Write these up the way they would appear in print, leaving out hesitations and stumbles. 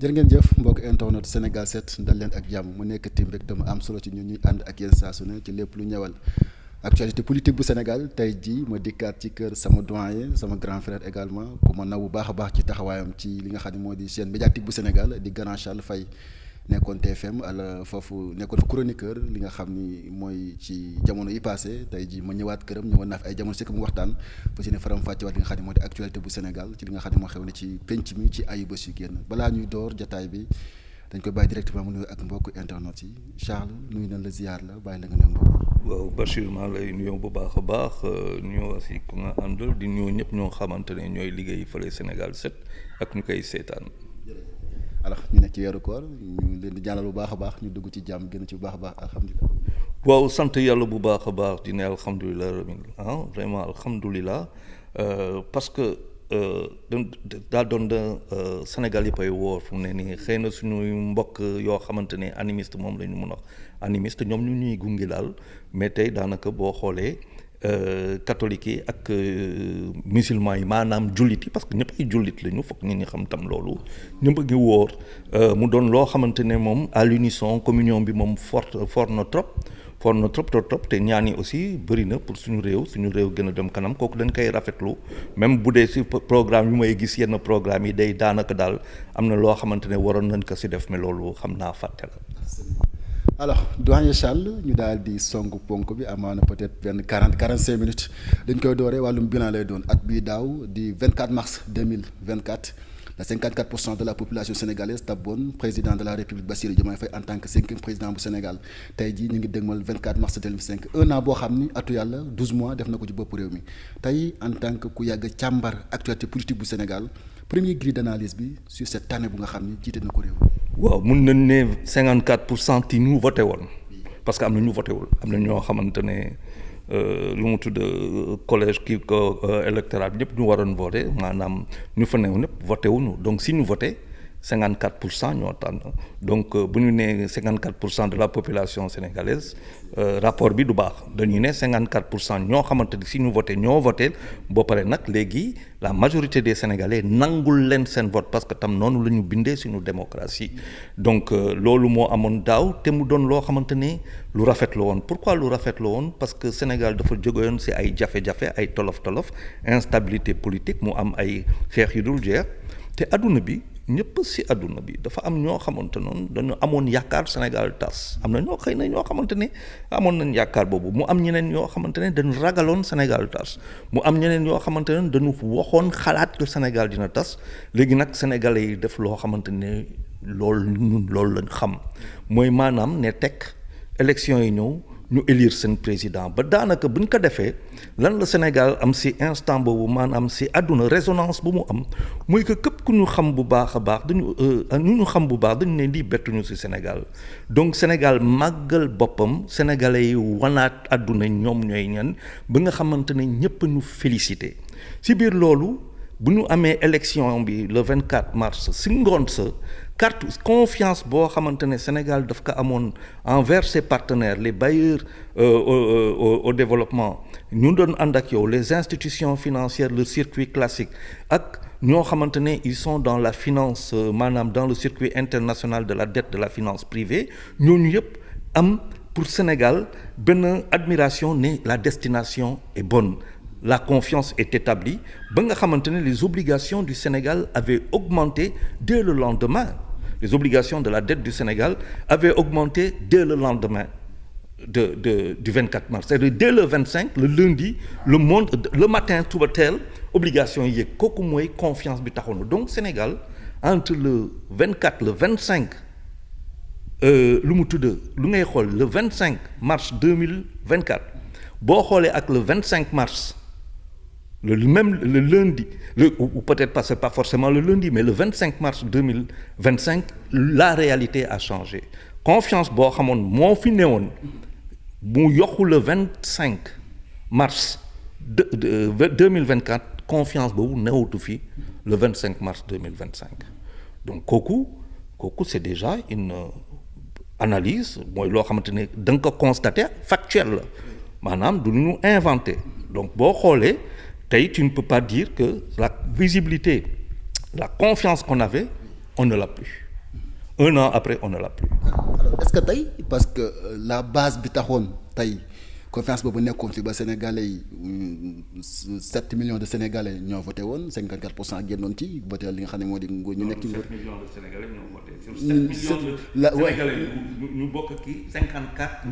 jërë ngeen jëf mbokk internet Sénégal 7 dal leen ak jàmm mu nekk tim rek dama am solo ci ñun ñuy ànd ak yéen saa su ne ci lépp lu ñëwal actualité politique bu Sénégal tey jii ma dikkaat ci kër sama doyen sama grand frère également ku ma naw bu baax a baax ci taxawaayam ci li nga xam ne moo di chaîne médiatique bu Sénégal di grand Charles Faye nekkoon TFM ala foofu nekkoon fa chroniqueur li nga xam ni mooy ci jamono yi passé tey jii ma ñëwaat këram ñëwoon naa fi ay jamono si mu waxtaan fa si ne faram fàccewaat li nga xam ne moo di actualité bu Sénégal ci li nga xam ne moo xew ne ci penc mi ci ayu bés yu génn balaa ñuy door jataay bi dañ koy bàyyi directement mu nuyu ak mbokku internet yi Charles nuyu nañ la ziar la bàyyi la nga nuyu mbokk. waaw Bachir maa lay nuyoo bu baax a baax nuyoo aussi ku nga àndal di nuyoo ñëpp ñoo xamante ne ñooy liggéey fële Sénégal 7 ak ñu koy seetaan. alors ñu nekk ci weeru koor ñu leen di jàllal bu baax a baax ñu dugg ci jàmm gën ci bu baax a baax alhamdulilah. waaw sant yàlla bu baax a baax di ne alhamdulilah rabbil vraiment alhamdulilah parce que daa doon Sénégal yëpp ay woor fu mu ne nii xëy na suñuy mbokk yoo xamante ne animiste moom la ñu mun a wax animiste ñoom ñu ñuy gunge daal mais tey daanaka boo xoolee. Catholiques yi ak musulmans yi maanaam jullit yi parce que ñëpp ay jullit lañu foog nit ñi xam tam loolu ñëpp a ngi wóor mu doon loo xamante ne moom à l'unisson communion bi moom fort na trop te ñaan yi aussi bëri na pour suñu réew gën a dem kanam kooku dañ koy rafetlu même bu dee si programme yu may gis yenn programme yi day daanaka daal am na loo xamante ne waroon nañ ko si def mais loolu xam naa fàtte la. alors doyen Charles ñu daal di song ponk bi amaana peut-être benn 45 minutes dañ koy dooree wàllum bilan lay doon at bii daaw di 24 mars 2024 la 54% de la population sénégalaise tabboon président de la République Bassirou Diomaye Faye en tant que 5e président bu Sénégal tey jii ñu ngi dégmal 24 mars 2005 un an boo xam ni atu yàlla 12 mois def na ko ci bopp réew mi tey en tant que ku yàgg càmbar actualité politique bu Sénégal premier grille d'analyse bi sur cette année bu nga xam ni jiite na ko réew. waaw mun nañ ne 54% yi ñu voté woon parce que am na ñu voté wul am na ñoo xamante ne lu mu tudd collège kii ko électoral bi ñëpp ñu waroon voté maanaam ñu fa newoon ñëpp voté wuñu donc si ñu voté 54% ñoo tànn donc bu ñu nee 54% de la population sénégalaise rapport bi du baax dañuy ne 54% ñoo xamante ni si ñu voté ñoo voté ba pare nag léegi la majorité des sénégalais nangul leen seen vote parce que tam noonu la ñu bindee suñu démocratie donc loolu moo amoon daaw te mu doon loo xamante ne lu rafet la woon pourquoi lu rafet la woon parce que Sénégal dafa jógewoon si ay jafe-jafe ay tolof-tolof instabilité politique mu am ay xeex yu dul jeex te adduna bi. ñëpp si àdduna bi dafa am ñoo xamante noonu dañu amoon yaakaar Sénégal tas am na ñoo xëy na ñoo xamante ne amoon nañ yaakaar boobu mu am ñeneen ñoo xamante ne dañu ragaloon Sénégal tas mu am ñeneen ñoo xamante ne dañu waxoon xalaat que Sénégal dina tas léegi nag sénégalais yi def loo xamante ne loolu lañ xam mooy maanaam ne teg élection yi ñëw ñu élire seen président ba daanaka buñ ko defee lan la Sénégal am si instant boobu maanaam si àdduna résonance bu mu am muy que képp ku ñu xam bu baax a baax ñu xam bu baax dañu ne lii bettuñu si Sénégal donc Sénégal màggal boppam sénégalais yi wanaat àdduna ñoom ñooy ñan ba nga xamante ne ñëpp ñu félicité si biir loolu bu ñu amee élection bi le 24 mars si ngoon sa carte confiance boo xamante ne Sénégal daf ko amoon envers ses partenaires les bailleurs au développement ñu doon ànd ak yow les institutions financières le circuit classique ak ñoo xamante ne ils sont dans la finance maanaam dans le circuit international de la dette de la finance privée ñooñu yëpp am pour Sénégal benn admiration ne la destination est bonne la confiance est établie ba nga xamante ne les obligations du Sénégal avaient augmenté dès le lendemain les obligations de la dette du Sénégal avaient augmenté dès le lendemain du 24 mars c'est-à-dire dès le 25 le lundi le matin suba teel obligation yi yéeg kooku mooy confiance bi taxoon na donc Sénégal entre le 24 le 25 lu mu tudd lu ngay xool le 25 mars 2024 boo xoolee ak le 25 mars le lundi ou peut-être pas c'est pas forcément le lundi mais le 25 mars 2025 la réalité a changé confiance boo xamoon moo fi newoon mu yokku le 25 mars 2024 confiance boobu newatu fi le 25 mars 2025 donc kooku c'est déjà une analyse mooy loo xamante ne da nga ko constater factuel la maanaam du ñu inventé donc boo xoolee tey tu ne peux pas dire que la visibilité la confiance qu'on avait on ne l'a plus un an après on ne l'a plus. alors est-ce que tey parce que la base bi taxoon tey confiance boobu nekkoon fi ba Sénégalais yi 7 millions de Sénégalais ñoo voté woon 54% génnoon ci voté li nga xam ne moo di nguur ñu nekk ci nguur. 7 millions de Sénégalais ñoo voté. sur 7 millions de Sénégalais ñu bokk kii 54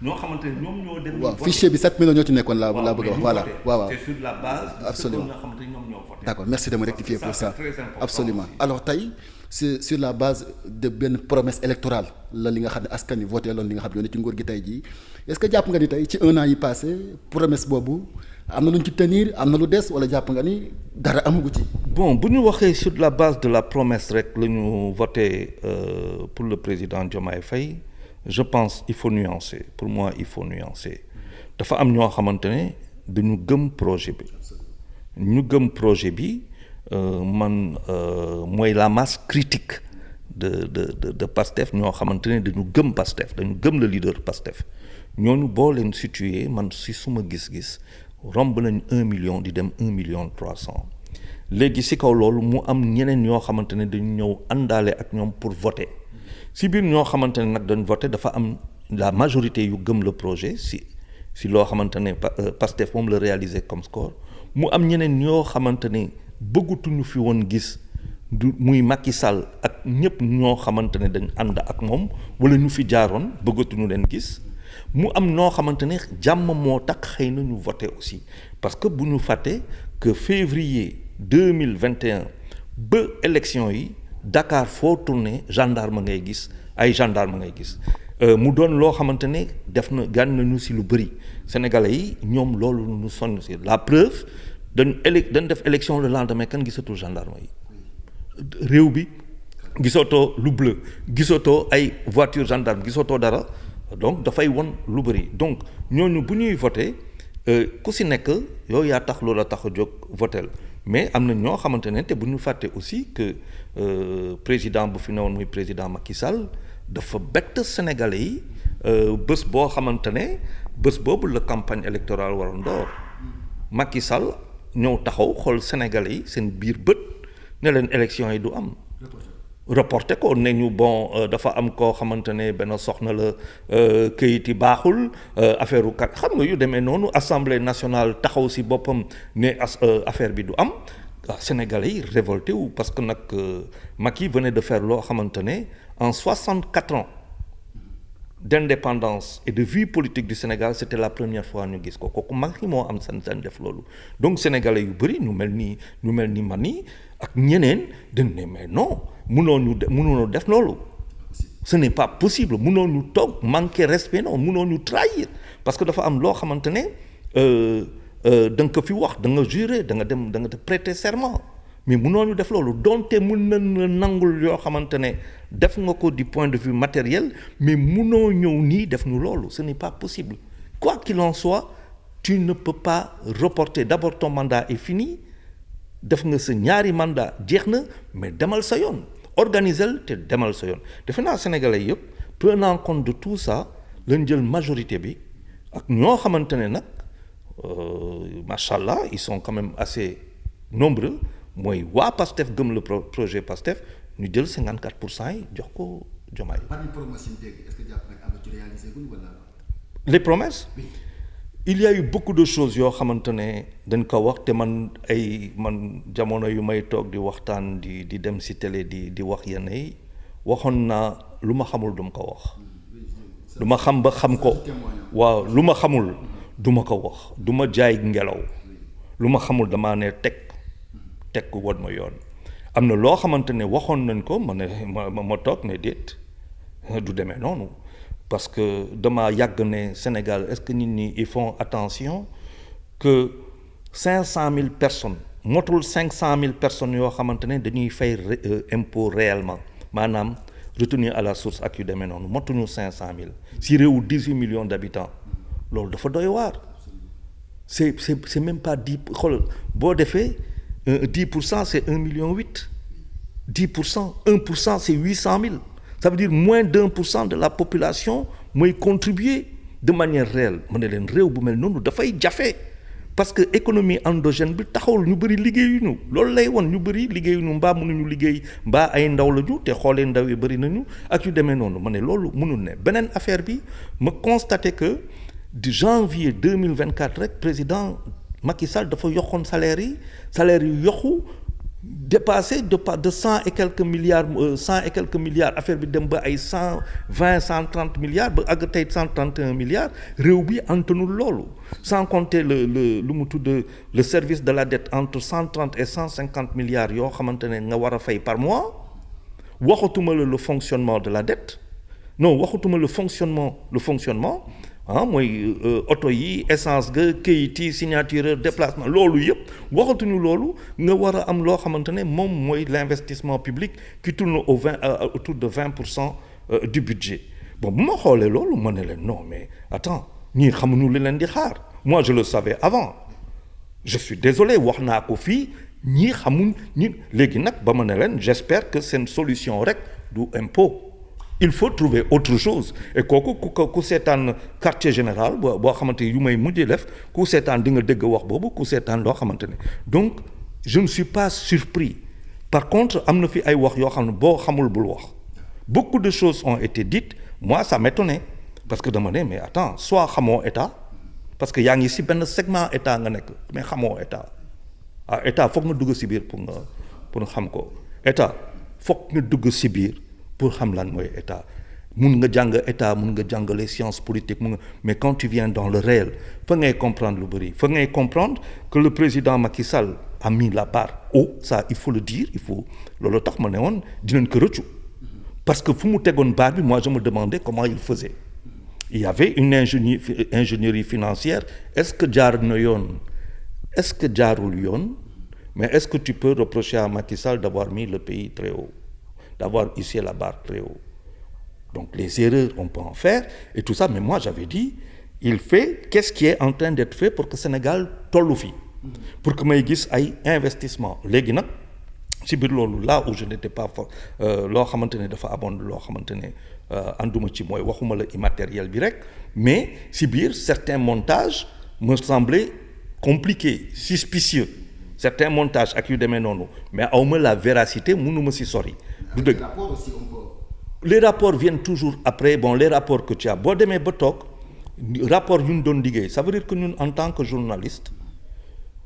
ñoo xamante ne ñoom ñoo dem. waaw fichier bi 7 millions ñoo ci nekkoon laa bëgg a wax voilà. waaw c'est sur la base. absolument nga xamante ne ñoom ñoo voté. d'accord merci de me rectifier pour ça. C'est très important absolument aussi. alors tey c'est sur la base de benn promesse électorale la li nga xam ne askan wi voté loon li nga xam ne ñoo ne ci nguur gi tey jii est-ce que jàpp nga ni tey ci un an yi passé promesse boobu am na lu ñu ci tenir am na lu des wala jàpp nga ni dara amagu ci. bon bu ñu waxee sur la base de la promesse rek la ñu voté pour le président Diomaye Faye je pense il faut nuancer pour moi il faut nuancer dafa am ñoo xamante ne dañu gëm projet bi ñu gëm projet bi man mooy la masse critique de Pastef ñoo xamante ne dañu gëm Pastef dañu gëm le leader Pastef ñooñu boo leen situé man si suma gis-gis romb nañ 1 million di dem 1 million 300 léegi si kaw loolu mu am ñeneen ñoo xamante ne dañu ñëw àndaale ak ñoom pour voter si biir ñoo xamante ne nag dañ voter dafa am la majorité yu gëm le projet si loo xamante ne Pastef moom la réaliser comme score mu am ñeneen ñoo xamante ne bëggatuñu fi woon gis du muy Macky Sall ak ñëpp ñoo xamante ne dañ ànd ak moom wala ñu fi jaaroon bëggatuñu leen gis mu am noo xamante ne jàmm moo tax xëy na ñu voté aussi parce que bu ñu fàtte que février 2021 ba élection yi Dakar foo tourné gendarme ngay gis ay gendarme ngay gis mu doon loo xamante ne def na gaañ nañu si lu bëri sénégalais yi ñoom loolu ñu sonn si la preuve dañ def élection le lendemain kan gisatul gendarme yi réew bi gisatoo lu bleu gisatoo ay voiture gendarme gisatoo dara donc dafay won lu bëri donc ñooñu bu ñuy voté ku si nekk yow yaa tax loola tax a jóg votel mais am na ñoo xamante ne te bu ñu fàtte aussi que président bu fi newoon muy président Macky Sall dafa bett Sénégalais yi bés boo xamante ne bés boobu la campagne électorale waroon door Macky Sall ñëw taxaw xool Sénégalais yi seen biir bët ne leen élection yi du am. reporté ko ne ñu bon dafa am koo xamante ne benn soxna la këyit yi baaxul affaire u kat xam nga yu demee noonu assemblée nationale taxaw si boppam ne affaire bi du am Sénégalais yi révolté wu parce que nag Macky venait de faire loo xamante ne en 64 ans d'indépendance et de vie politique du Sénégal c'était la première fois ñu gis ko kooku Macky moo am sañ-sañ def loolu donc sénégalais yu bëri ñu mel ni man nii ak ñeneen dañ ne mais non mënoo def loolu ce n'est pas possible mënoo ñu toog manquer respect non mënoo ñu trahir parce que dafa am loo xamante ne da nga ko fi wax da nga jurer da nga te prêter serment mais mënoo ñu def loolu donte mën na nangul yoo xamante ne def nga ko du point de vue matériel mais mënoo ñëw nii def ñu loolu ce n'est pas possible quoi qu'il en soit tu ne peux pas reporter d'abord ton mandat est fini def nga sa ñaari mandat jeex na mais demal sa yoon organisel te demal sa yoon defe naa sénégalais yëpp prenant compte de tout ça lañ jël majorité bi ak ñoo xamante ne nag macha allah ils sont quand même assez nombreux mooy waa PASTEF gëm le projet PASTEF ñu jël 54% yi jox ko Diomaye. est-ce que jàpp nga am na ci réalisé gul wala. les promesses. Oui. Il y a eu beaucoup de choses yoo xamante ne dañ ko wax te man jamono yu may toog di waxtaan di dem ci télé di wax yenn yi waxoon naa lu ma xamul du ma ko wax. lu ma xam ba xam ko. waaw lu ma xamul du ma ko wax du ma jaay ngelaw lu ma xamul damaa ne teg ko won ma yoon am na loo xamante ne waxoon nañ ko ma toog ne déet du demee noonu. parce que dama yàgg ne Sénégal est-ce que nit ñi ils font attention que 500 000 personnes motul 500 000 personnes yoo xamante ne dañuy fay impôt réellement maanaam retenue à la source ak yu demee noonu motuñu 500 000 si réewu 18 millions d'habitants loolu dafa doy waar c'est même pas 10 xool boo defee 10% c'est 1,8 million 10% 1% c'est 800 000. Ça veut dire moins d'1% de la population mooy contribuer de manière réelle ma ne leen réew bu mel noonu dafay jafe parce que économie endogène bi taxawul ñu bëri liggéeyuñu loolu lay won ñu bëri liggéeyuñu mbaa mënuñu liggéey mbaa ay ndaw lañu te xoolee ndaw yi bëri nañu ak yu demee noonu ma ne loolu mënul ne beneen affaire bi ma constaté que de janvier 2024 rek président Macky Sall dafa yokkoon salaire yi yokku dépassé de 100 et quelques milliards affaire bi dem ba ay 130 milliards ba àgg tey 131 milliards réew bi antanul loolu sans compter lu mu tudd le service de la dette entre 130 et 150 milliards yoo xamante ne nga war a fay par mois waxatuma la le fonctionnement de la dette non waxatuma le fonctionnement mooy oto yi essence ga kayit yi signature déplacement loolu yëpp waxatuñu loolu nga war a am loo xamante ne moom mooy l'investissement public qui tourne autour de 20% du budget bon bu ma xoolee loolu ma ne leen non mais attends ñii xamuñu li leen di xaar moi je le savais avant je suis désolé wax naa ko fii ñii xamuñ ñi léegi nag ba ma ne leen j'espère que seen solution rek du impôt il faut trouver autre chose et kooku ku seetaan quartier général boo xamante yu may mujjee def ku seetaan di nga dégg wax boobu ku seetaan loo xamante ne donc je ne suis pas surpris par contre am na fi ay wax yoo xam ne boo xamul bul wax beaucoup de choses ont été dites moi ça m'étonnait parce que dama ne mais attends soit xamoo état parce que yaa ngi si benn segment état nga nekk mais xamoo état état foog nga dugg si biir pour nga xam ko état foog nga dugg si biir pour xam lan mooy état mun nga jàng état mun nga jàng les sciences politiques mais quand tu viens dans le réel fa ngay comprendre lu bëri fa ngay comprendre que le président Macky Sall a mis la barre haut ça il faut le dire loolu tax ma ne woon dinañ ko rëccu parce que fu mu tegoon barre bi moi je me demandais comment il faisait il y avait une ingénierie financière est-ce que jaar na yoon est-ce que jaarul yoon mais est-ce que tu peux reprocher à Macky Sall d'avoir mis le pays très haut d'avoir hissé la barre très haut donc les erreurs on peut en faire et tout ça mais moi j'avais dit il fait qu'est-ce qui est en train d'être fait pour que Sénégal tollu fi pour que may gis ay investissement léegi nag ci biir loolu là où je n'étais pas fort loo xamante ne dafa abonde loo xamante ne ànduma ci mooy waxuma la immatériel bi rek mais ci biir certains montages me semblaient compliqués suspicieux certains montages ak yu demee noonu mais awma la véracité mënuma ci sori du dëgg les rapports viennent toujours après bon les rapports que tu as boo demee ba toog rapport yu ñu doon liggéey ça veut dire que ñun en tant que journaliste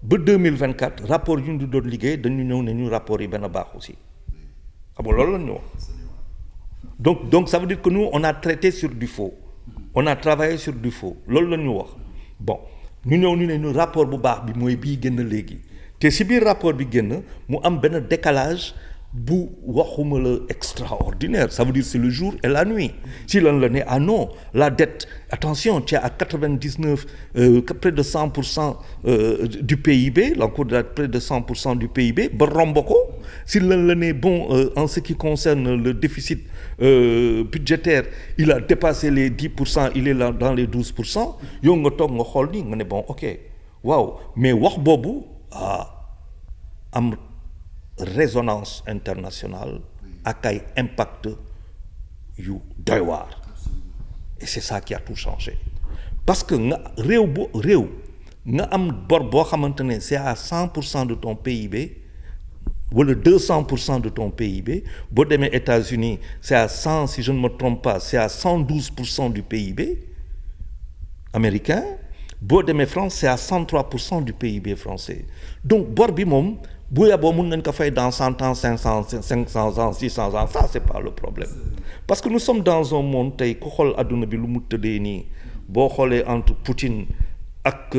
ba 2024 rapport yu ñu doon liggéey dañu ñëw ne ñu rapport yi benn baax aussi xam nga loolu la ñu wax donc ça veut dire que nous on a traité sur du faux on a travaillé sur du faux loolu la ñu wax bon ñu ñëw ñu ne ñu rapport bu baax bi mooy bii génn léegi te si biir rapport bi génn mu am benn décalage bu waxuma la extraordinaire ça veut dire c'est le jour et la nuit si lan la ne ah non la dette attention tu es à 99 près de 100% du PIB l'encours de la près de 100% du PIB ba romb ko si lan la ne bon en ce qui concerne le déficit budgétaire il a dépassé les 10% il est là dans les 12% yow nga toog nga xool ni nga ne bon ok waaw mais wax boobu am résonance internationale ak ay impact yu doy waar et c'est ça qui a tout changé parce que nga réew nga am bor boo xamante ne c'est à 100% de ton PIB wala 200% de ton PIB boo demee États-Unis c'est à 100 si je ne me trompe pas c'est à 112% du PIB américain boo demee France c'est à 103% du PIB français donc bor bi moom bu yaboo mun nañ ko fay dans 100 ans 500 ans 600 ans ça c'est pas le problème parce que nous sommes dans un monde tey ku xool adduna bi lu mu tëddee nii boo xoolee entre Poutine ak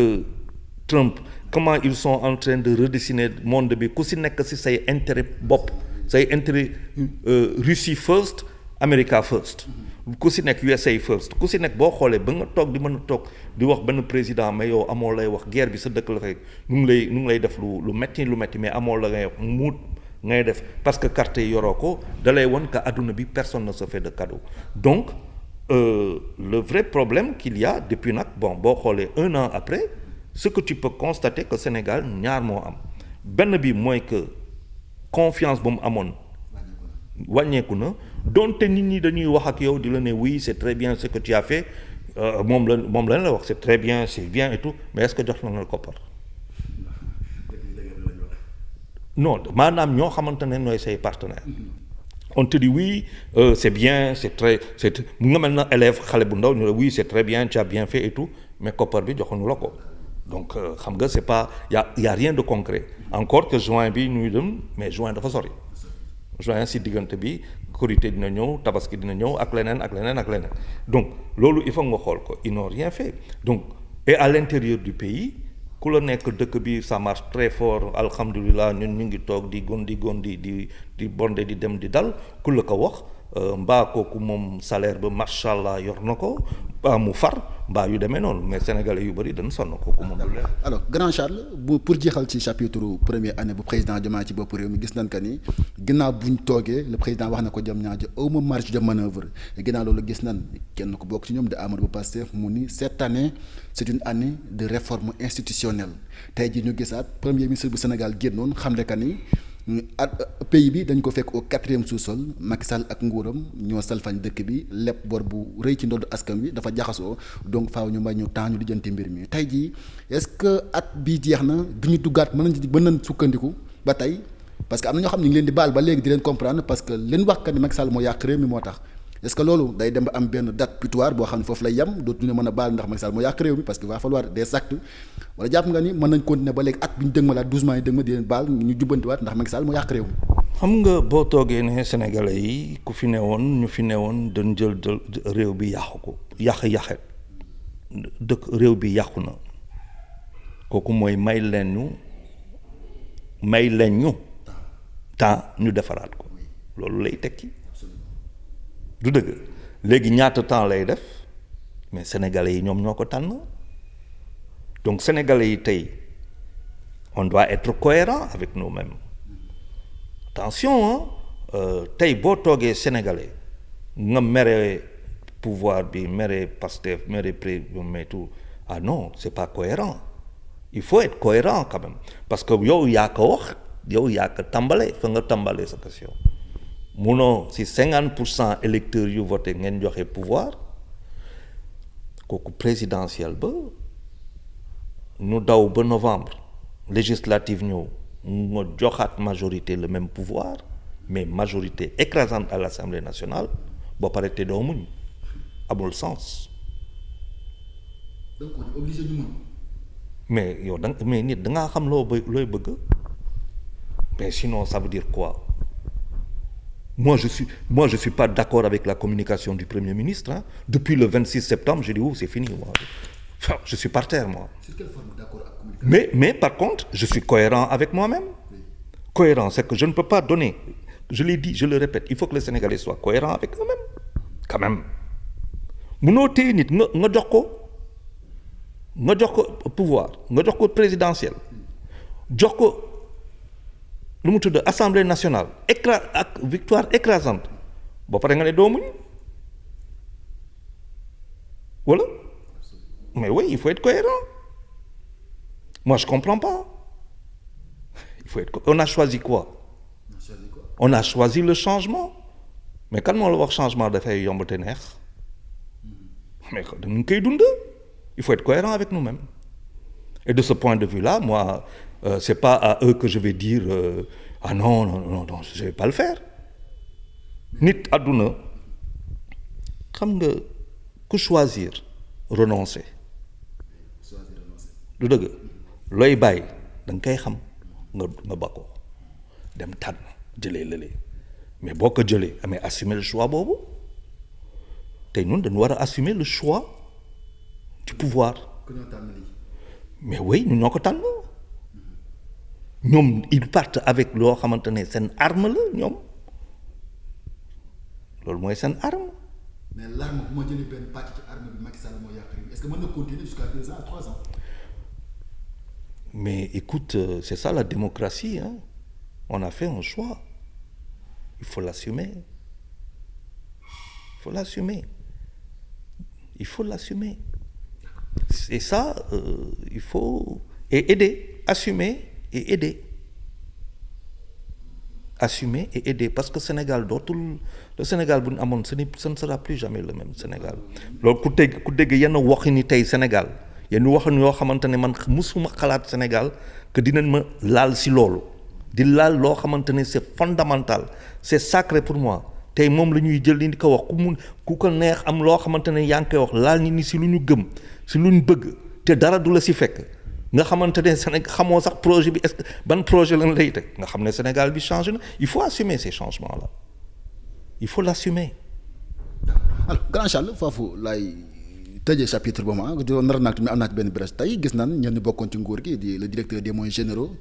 Trump comment ils sont en train de redessiner monde bi ku si nekk si say intérêt bopp say intérêt Russie first America first ku si nekk USA first ku si nekk boo xoolee ba nga toog di mën a toog di wax benn président mais yow amoo lay wax guerre bi sa dëkk la fay nu ngi lay def lu metti mais amoo la ngay wax muut ngay def parce que carte yi yoroo ko da lay won que adduna bi personne ne se fait de cadeau donc le vrai problème qu'il y a depuis nag bon boo xoolee un an après ce que tu peux constater que Sénégal ñaar moo am benn bi mooy que confiance ba mu amoon wàññeeku na donte nit ñi dañuy wax ak yow di la ne oui c'est très bien ce que tu as fait moom la wax c'est très bien c'est bien et tout mais est-ce que jox na la koppar non maanaam ñoo xamante ne ñooy say partenaires. On te dit oui, c'est bien, mu nga mel na élève xale bu ndaw ñu ne oui c'est très bien, tu as bien fait et tout mais koppar bi joxuñu la ko donc xam nga c'est pas y a rien de concret encore que juin bi ñuy dem mais juin dafa sori juin si diggante bi korité dina ñëw tabaski dina ñëw ak leneen donc loolu il faut nga xool ko ils n'ont rien fait donc et à l'intérieur du pays ku la nekk dëkk bi ça marche très fort alhamdulilah ñun ñu ngi toog di gondi di bonde di dem di dal ku la ko wax mbaa kooku moom salaire ba macha allah yor na ko mbaa mu far mbaa yu demee noonu mais sénégalais yu bëri dañ sonn kooku moom. alors grand Charles pour jeexal ci chapitre première année bu président Diomaye ci bopp réew mi gis nañ que ni ginnaaw buñ toogee le président wax na ko jëm ñaajo awma marge de manœuvre ginnaaw loolu gis nañ kenn ko bokk ci ñoom de Amadou Ba Pastef mu ni cette année c'est une année de réforme institutionnelle tey jii ñu gisaat premier ministre bu Sénégal génnoon xamle que ni pays bi dañ ko fekk au 4e sous-sol Macky Sall ak nguuram ñoo salfañ dëkk bi lépp bor bu rëy ci ndodd askan wi dafa jaxasoo donc faaw ñu may ñu temps ñu lijjanti mbir mi tey jii est-ce que at bii jeex na du ñu duggaat mën nañ sukkandiku ba tey parce que am na ñoo xam ne ñu ngi leen di baal ba léegi di leen comprendre parce que leen wax que ni Macky Sall moo yàq réew mi moo tax est-ce que loolu day dem ba am benn date butoir boo xam ne foofu lay yem dootuñu mën a baal ndax Macky Sall moo yàq réew mi parce que va falloir des actes wala jàpp nga ni mën nañ continuer ba léegi at bi ñu dëgmalaat 12 mois yi dëgma di leen baal ñu jubbantiwaat ndax Macky Sall moo yàq réew mi. xam nga boo toogee ne Sénégalais yi ku fi newoon ñu fi newoon dañ jël réew bi yàqu ko yàqet dëkk réew bi yàqu na kooku mooy may leen ñu temps ñu defaraat ko loolu lay tekki. du dëgg léegi ñaata temps lay def mais sénégalais yi ñoom ñoo ko tànn donc sénégalais yi tey on doit être cohérent avec nous-mêmes attention tey boo toogee sénégalais nga mere pouvoir bi mere Pastef mere mais tout ah non c'est pas cohérent il faut être cohérent quand même parce que yow yaa ko wax yow yaa ko tàmbale fa nga tàmbalee sa question munoo si 50% électeurs yu voté ngeen joxe pouvoir kooku présidentiel ba nu daw ba novembre législative ñëw nga joxaat majorité le même pouvoir mais majorité écrasante à l'Assemblée nationale boo pare te doo muñ amul sens. donc on est obligé ñu muñ. mais yow mais nit da ngaa xam looy bëgg mais sinon ça veut dire quoi. Moi, je suis pas d'accord avec la communication du Premier ministre. Hein. Depuis le 26 septembre, je dis c'est fini. Moi. Enfin, je suis par terre, moi. Sur quelle forme d'accord avec la communication? Mais par contre, je suis cohérent avec moi-même. Oui. Cohérent, c'est que je ne peux pas donner. Je l'ai dit, je le répète, il faut que les Sénégalais soient cohérents avec eux-mêmes. Quand même. Munoo téye nit nga jox ko pouvoir nga jox ko présidentiel jox ko lu mu tudd assemblée nationale ak victoire écrasante ba pare nga ne doo muñ voilà mais oui il faut être cohérent moi je comprends pas il faut être on a choisi quoi on a choisi le changement mais kan moo la wax changement dafay yomb te neex mais dañu koy dund il faut être cohérent avec nous-mêmes et de ce point de vue-là moi c'est pas à eux que je vais dire ah non je vais pas le faire nit àdduna xam nga ku choisir renoncer du dëgg looy bàyyi da nga koy xam nga ba ko dem tànn jëlee lële mais boo ko jëlee amee assumer le choix boobu tey ñun dañu war a assumer le choix du pouvoir mais oui ñun ñoo ko tànn ñoom ils partent avec loo xamante ne seen arme la ñoom loolu mooy seen arme. mais l'arme bu ma jëlee benn pàcc ci arme bi Macky Sall moo yàq est-ce que mën na continuer jusqu'à 2 ans à 3 ans. mais écoute c'est ça la démocratie hein on a fait un choix il faut l'assumer c'est ça il faut et aider assumer et aider parce que Sénégal dootul le Sénégal bu ñu amoon ce ne sera plus jamais le même Sénégal loolu ku dégg yenn waxi ni tey Sénégal yenn waxin yoo xamante ne man musuma xalaat Sénégal que dinañ ma laal si loolu di laal loo xamante ne c'est fondamental c'est sacré pour moi tey moom la ñuy jël di ko wax ku ko neex am loo xamante ne yaa ngi koy wax laal nit ñi si lu ñu gëm si lu ñu bëgg te dara du la si fekk nga xamante ne Sénégal xamoo sax projet bi est-ce que ban projet lañ lay teg nga xam ne Sénégal bi changé na il faut assumer ces changements là il faut l'assumer. alors grand Charles foofu laay tëjee chapitre boobu nar naa am naa ci benn brèche tey gis naan ñenn bokkoon ci nguur gi di le directeur des moyens généraux